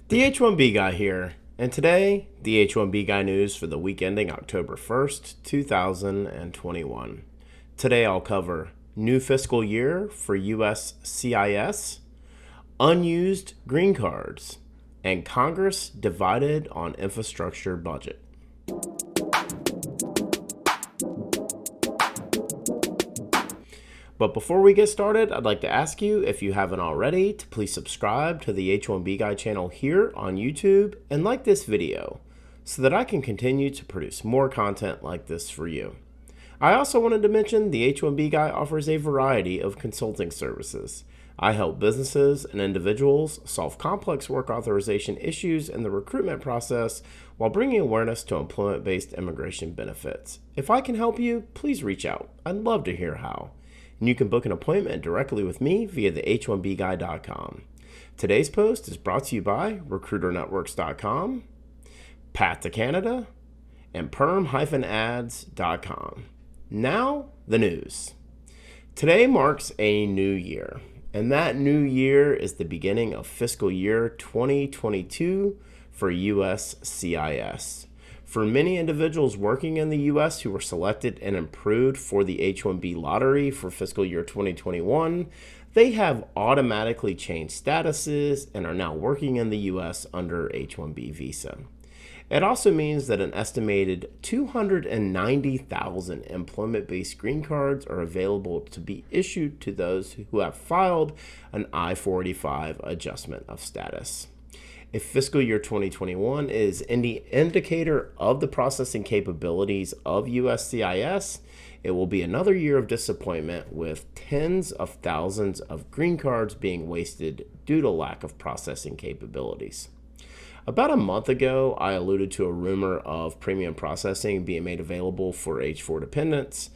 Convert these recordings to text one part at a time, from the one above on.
The H1B Guy here, and today, the H1B Guy news for the week ending October 1st, 2021. Today I'll cover new fiscal year for USCIS, unused green cards, and Congress divided on infrastructure budget. But before we get started, I'd like to ask you, if you haven't already, to please subscribe to the H1B Guy channel here on YouTube and like this video so that I can continue to produce more content like this for you. I also wanted to mention the H1B Guy offers a variety of consulting services. I help businesses and individuals solve complex work authorization issues in the recruitment process while bringing awareness to employment-based immigration benefits. If I can help you, please reach out. I'd love to hear how. And you can book an appointment directly with me via the h1bguy.com. Today's post is brought to you by RecruiterNetworks.com, Path to Canada, and PERM-ads.com. Now, the news. Today marks a new year, and that new year is the beginning of fiscal year 2022 for USCIS. For many individuals working in the U.S. who were selected and approved for the H1B lottery for fiscal year 2021, they have automatically changed statuses and are now working in the U.S. under H1B visa. It also means that an estimated 290,000 employment-based green cards are available to be issued to those who have filed an I-485 adjustment of status. If fiscal year 2021 is an indicator of the processing capabilities of USCIS, it will be another year of disappointment with tens of thousands of green cards being wasted due to lack of processing capabilities. About a month ago, I alluded to a rumor of premium processing being made available for H4 dependents.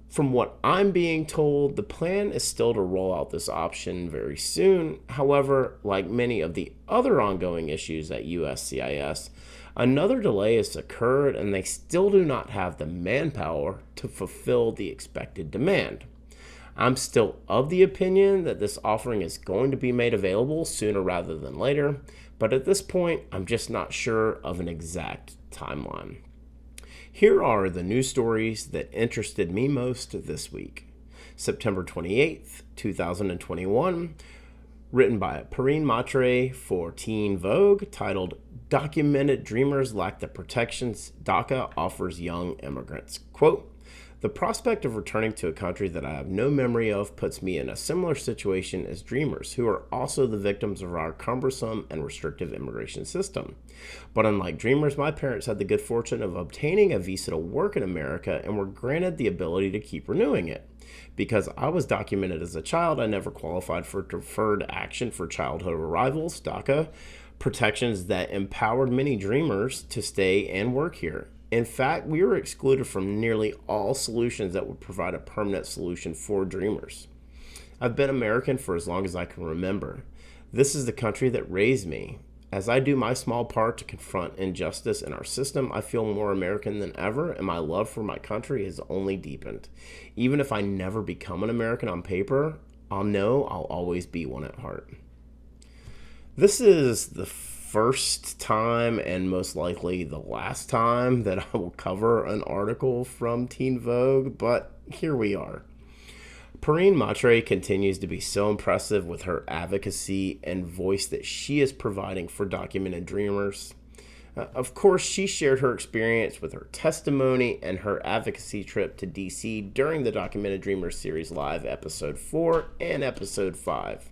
From what I'm being told, the plan is still to roll out this option very soon. However, like many of the other ongoing issues at USCIS, another delay has occurred and they still do not have the manpower to fulfill the expected demand. I'm still of the opinion that this offering is going to be made available sooner rather than later, but at this point, I'm just not sure of an exact timeline. Here are the news stories that interested me most this week. September 28th, 2021, written by Perrine Matre for Teen Vogue, titled "Documented Dreamers Lack the Protections DACA Offers Young Immigrants." Quote, "The prospect of returning to a country that I have no memory of puts me in a similar situation as dreamers, who are also the victims of our cumbersome and restrictive immigration system. But unlike dreamers, my parents had the good fortune of obtaining a visa to work in America and were granted the ability to keep renewing it. Because I was documented as a child, I never qualified for deferred action for childhood arrivals, DACA, protections that empowered many dreamers to stay and work here. In fact, we were excluded from nearly all solutions that would provide a permanent solution for dreamers. I've been American for as long as I can remember. This is the country that raised me. As I do my small part to confront injustice in our system, I feel more American than ever, and my love for my country has only deepened. Even if I never become an American on paper, I'll know I'll always be one at heart." This is the first time and most likely the last time that I will cover an article from Teen Vogue, but here we are. Perrine Matre continues to be so impressive with her advocacy and voice that she is providing for documented dreamers. Of course, she shared her experience with her testimony and her advocacy trip to DC during the Documented Dreamers Series Live Episode 4 and Episode 5.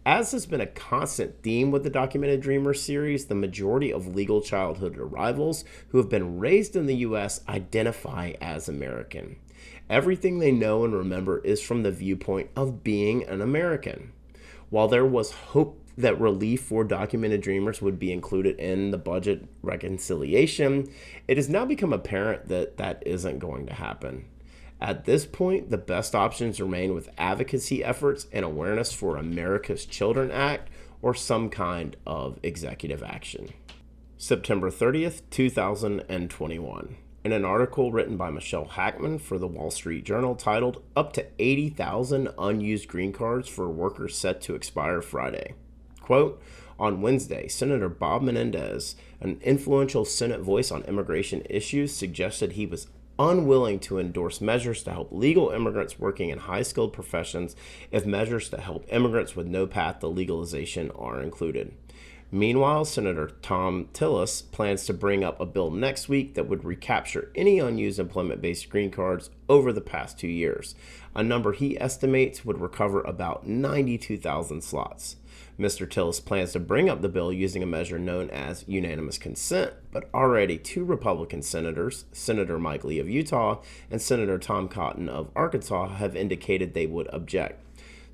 As has been a constant theme with the Documented Dreamers series, the majority of legal childhood arrivals who have been raised in the U.S. identify as American. Everything they know and remember is from the viewpoint of being an American. While there was hope that relief for documented dreamers would be included in the budget reconciliation, it has now become apparent that that isn't going to happen. At this point, the best options remain with advocacy efforts and awareness for America's Children Act or some kind of executive action. September 30th, 2021. In an article written by Michelle Hackman for the Wall Street Journal titled "Up to 80,000 Unused Green Cards for Workers Set to Expire Friday." Quote, On Wednesday, Senator Bob Menendez, an influential Senate voice on immigration issues, suggested he was unwilling to endorse measures to help legal immigrants working in high-skilled professions if measures to help immigrants with no path to legalization are included. Meanwhile, Senator Tom Tillis plans to bring up a bill next week that would recapture any unused employment-based green cards over the past 2 years, a number he estimates would recover about 92,000 slots. Mr. Tillis plans to bring up the bill using a measure known as unanimous consent, but already 2 Republican senators, Senator Mike Lee of Utah and Senator Tom Cotton of Arkansas, have indicated they would object.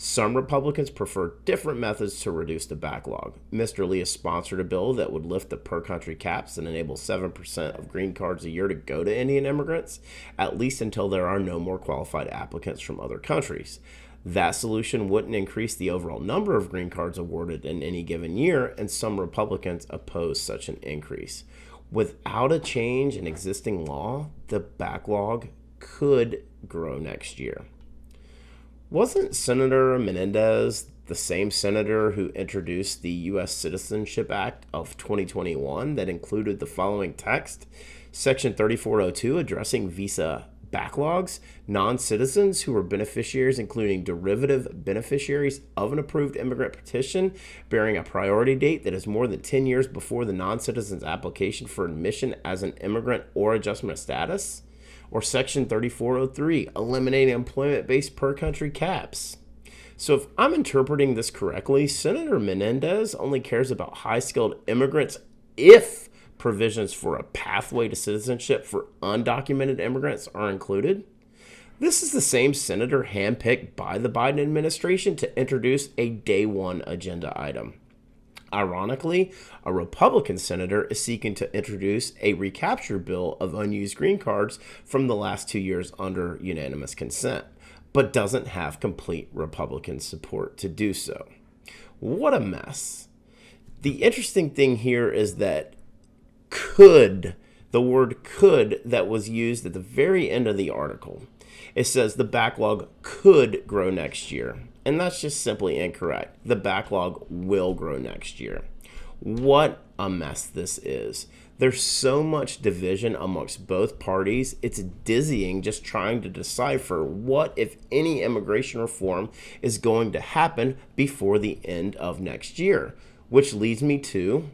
Some Republicans prefer different methods to reduce the backlog. Mr. Lee has sponsored a bill that would lift the per-country caps and enable 7% of green cards a year to go to Indian immigrants, at least until there are no more qualified applicants from other countries. That solution wouldn't increase the overall number of green cards awarded in any given year, and some Republicans oppose such an increase. Without a change in existing law, the backlog could grow next year. Wasn't Senator Menendez the same senator who introduced the U.S. Citizenship Act of 2021 that included the following text? Section 3402 addressing visa backlogs, non-citizens who are beneficiaries, including derivative beneficiaries of an approved immigrant petition bearing a priority date that is more than 10 years before the non-citizen's application for admission as an immigrant or adjustment of status. Or Section 3403, eliminating employment-based per-country caps. So if I'm interpreting this correctly, Senator Menendez only cares about high-skilled immigrants if provisions for a pathway to citizenship for undocumented immigrants are included. This is the same senator handpicked by the Biden administration to introduce a day one agenda item. Ironically, a Republican senator is seeking to introduce a recapture bill of unused green cards from the last 2 years under unanimous consent, but doesn't have complete Republican support to do so. What a mess. The interesting thing here is that the word could that was used at the very end of the article. It says the backlog could grow next year. And that's just simply incorrect. The backlog will grow next year. What a mess this is. There's so much division amongst both parties. It's dizzying just trying to decipher what, if any, immigration reform is going to happen before the end of next year. Which leads me to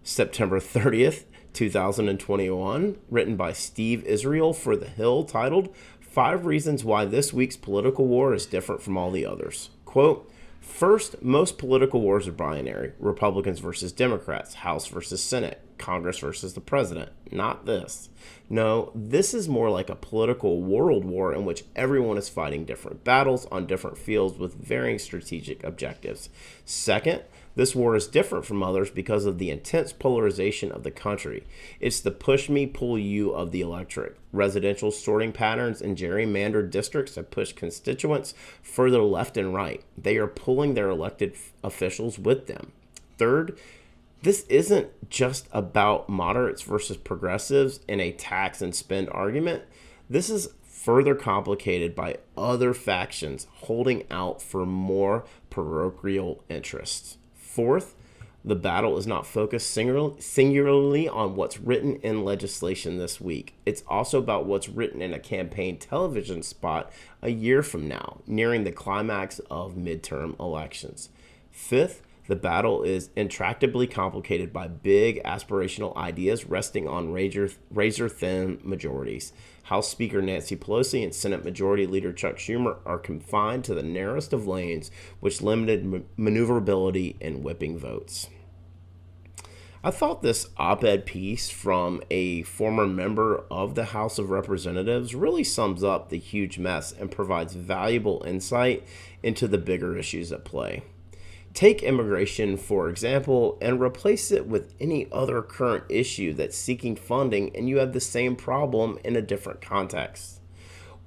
September 30th, 2021, written by Steve Israel for The Hill, titled 5 Reasons Why This Week's Political War is Different from All the Others. Quote, first, most political wars are binary. Republicans versus Democrats, House versus Senate, Congress versus the president. Not this. No, this is more like a political world war in which everyone is fighting different battles on different fields with varying strategic objectives. Second, this war is different from others because of the intense polarization of the country. It's the push me, pull you of the electorate. Residential sorting patterns in gerrymandered districts have pushed constituents further left and right. They are pulling their elected officials with them. Third, this isn't just about moderates versus progressives in a tax and spend argument. This is further complicated by other factions holding out for more parochial interests. Fourth, the battle is not focused singularly on what's written in legislation this week. It's also about what's written in a campaign television spot a year from now, nearing the climax of midterm elections. Fifth, the battle is intractably complicated by big aspirational ideas resting on razor-thin majorities. House Speaker Nancy Pelosi and Senate Majority Leader Chuck Schumer are confined to the narrowest of lanes, which limited maneuverability in whipping votes. I thought this op-ed piece from a former member of the House of Representatives really sums up the huge mess and provides valuable insight into the bigger issues at play. Take immigration, for example, and replace it with any other current issue that's seeking funding, and you have the same problem in a different context.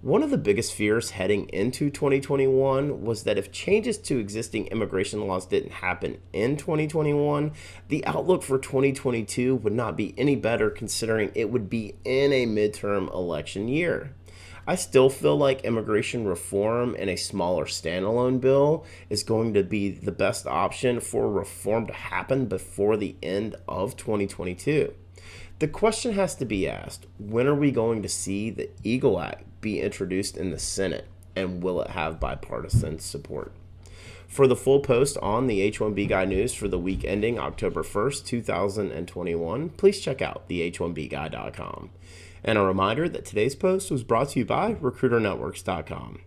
One of the biggest fears heading into 2021 was that if changes to existing immigration laws didn't happen in 2021, the outlook for 2022 would not be any better, considering it would be in a midterm election year. I still feel like immigration reform in a smaller standalone bill is going to be the best option for reform to happen before the end of 2022. The question has to be asked, when are we going to see the EAGLE Act be introduced in the Senate, and will it have bipartisan support? For the full post on the H1B Guy news for the week ending October 1st, 2021, please check out the h1bguy.com. And a reminder that today's post was brought to you by RecruiterNetworks.com,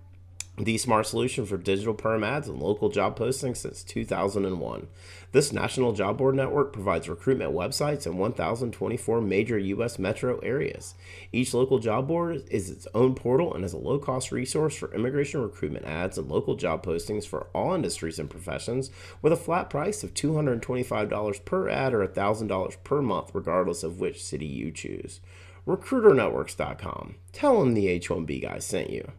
the smart solution for digital perm ads and local job postings since 2001. This national job board network provides recruitment websites in 1,024 major U.S. metro areas. Each local job board is its own portal and is a low-cost resource for immigration recruitment ads and local job postings for all industries and professions, with a flat price of $225 per ad or $1,000 per month, regardless of which city you choose. RecruiterNetworks.com. Tell them the H1B Guy sent you.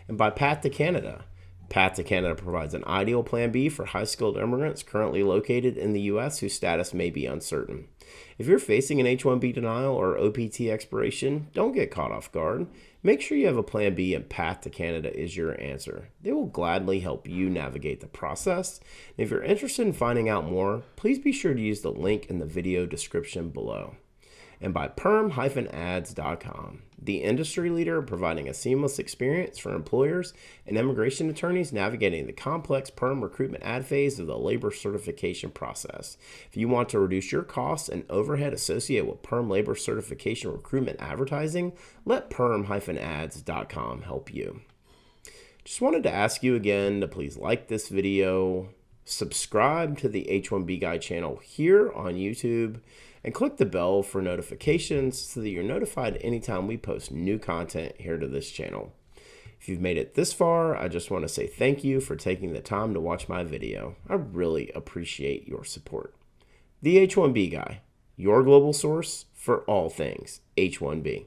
And by Path to Canada. Path to Canada provides an ideal plan B for high-skilled immigrants currently located in the U.S. whose status may be uncertain. If you're facing an H1B denial or OPT expiration, don't get caught off guard. Make sure you have a plan B, and Path to Canada is your answer. They will gladly help you navigate the process. And if you're interested in finding out more, please be sure to use the link in the video description below. And by PERM-Ads.com, the industry leader providing a seamless experience for employers and immigration attorneys navigating the complex PERM recruitment ad phase of the labor certification process. If you want to reduce your costs and overhead associated with PERM labor certification recruitment advertising, let PERM-Ads.com help you. Just wanted to ask you again to please like this video, subscribe to the H1B Guy channel here on YouTube, and click the bell for notifications so that you're notified anytime we post new content here to this channel. If you've made it this far, I just want to say thank you for taking the time to watch my video. I really appreciate your support. The H1B Guy, your global source for all things H1B.